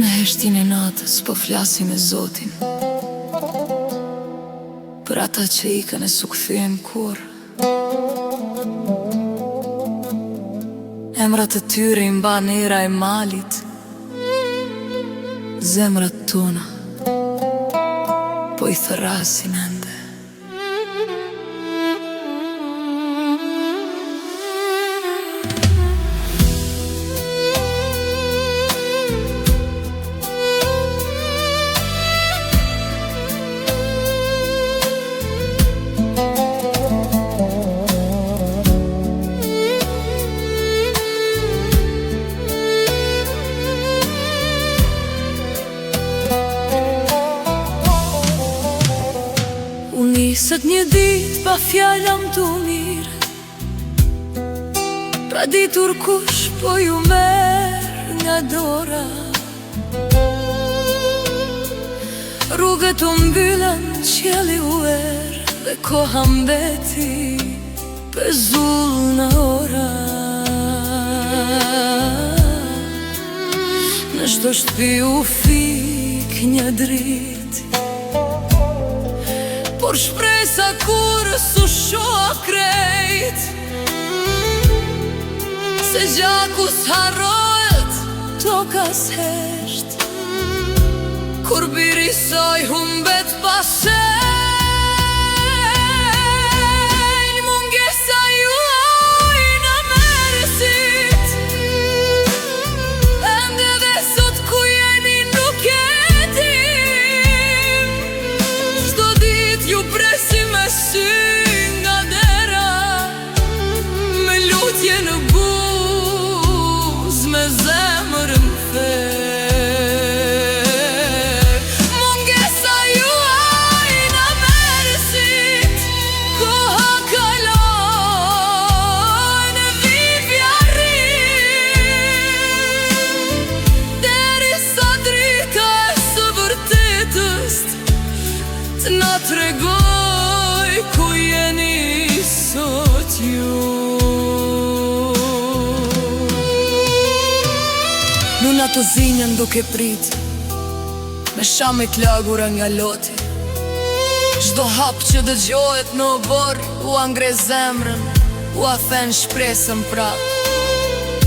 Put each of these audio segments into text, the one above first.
Në heshtin e natës po flasim e Zotin, për ata që ikën e su kthyen kur. Emrat e tyre i mban era e malit, zemrat tona po i thërrasin ende. Nisët një dit pa fjallam t'u mirë, pra ditur kush po ju merë nga dora. Rrugët u mbyllën, qielli u erë, dhe koha mbeti pezull në ora. Në çdo shtëpi u fik një dritë, por shpresa kur su shoha krejt, se gjaku s'harrohet, toka s'hesht, kur biri saj humbet pasej. Mungesa juaj në merësit, ende dhe sot ku jeni nuk e dim. Çdo dit ju presim me sy nga dera, me lutje në buz, me zemër në therr. Mungesa juaj na merësit, koha kalon e vivja rrit, derisa drita e së vërtetës t'na tregoj ku jeni sot ju. Nuna të zinjën duke prit, me shamit lagura nga loti. Çdo hap që dëgjohet në obor, u angre zemrën, u afen shpresën prap.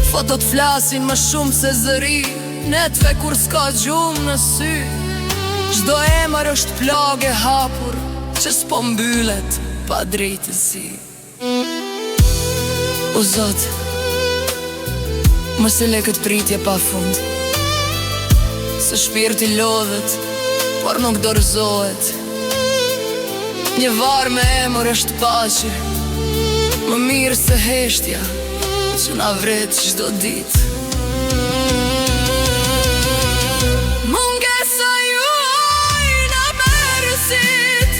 Fotot flasin më shumë se zëri, netve kur s'ka gjumë në sy. Çdo emër është plagë e hapur, që s'po mbyllet pa drejtësi. O Zot, mos e le këtë pritje pa fund, se shpirti lodhet, por nuk dorëzohet. Një varë me emër është paqe, më mirë se heshtja që na vret çdo ditë. Mungesa juaj na merësit,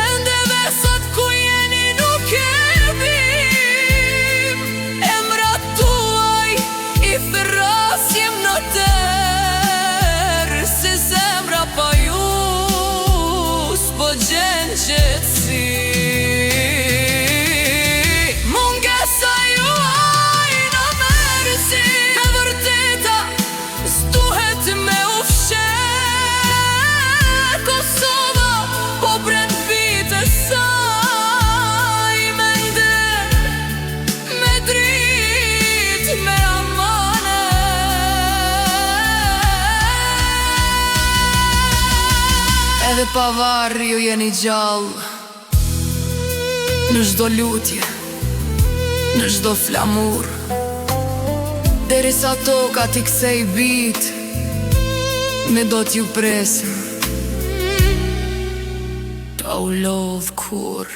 ende dhe sot ku jeni nuk e dim. Emrat tuaj i thërrasim në terr, si zemra pa ju s'po gjen qetësi. Mungesa juaj na merësit, e vërteta s'duhet me u fshet. Kosova po bren vite saj, me nder, me drit, me amane. Edhe pa varri ju jeni gjallë, në çdo lutje, në çdo flamur, derisa toka t'i kthej bit, me do t'ju presim, pa u lodh kur.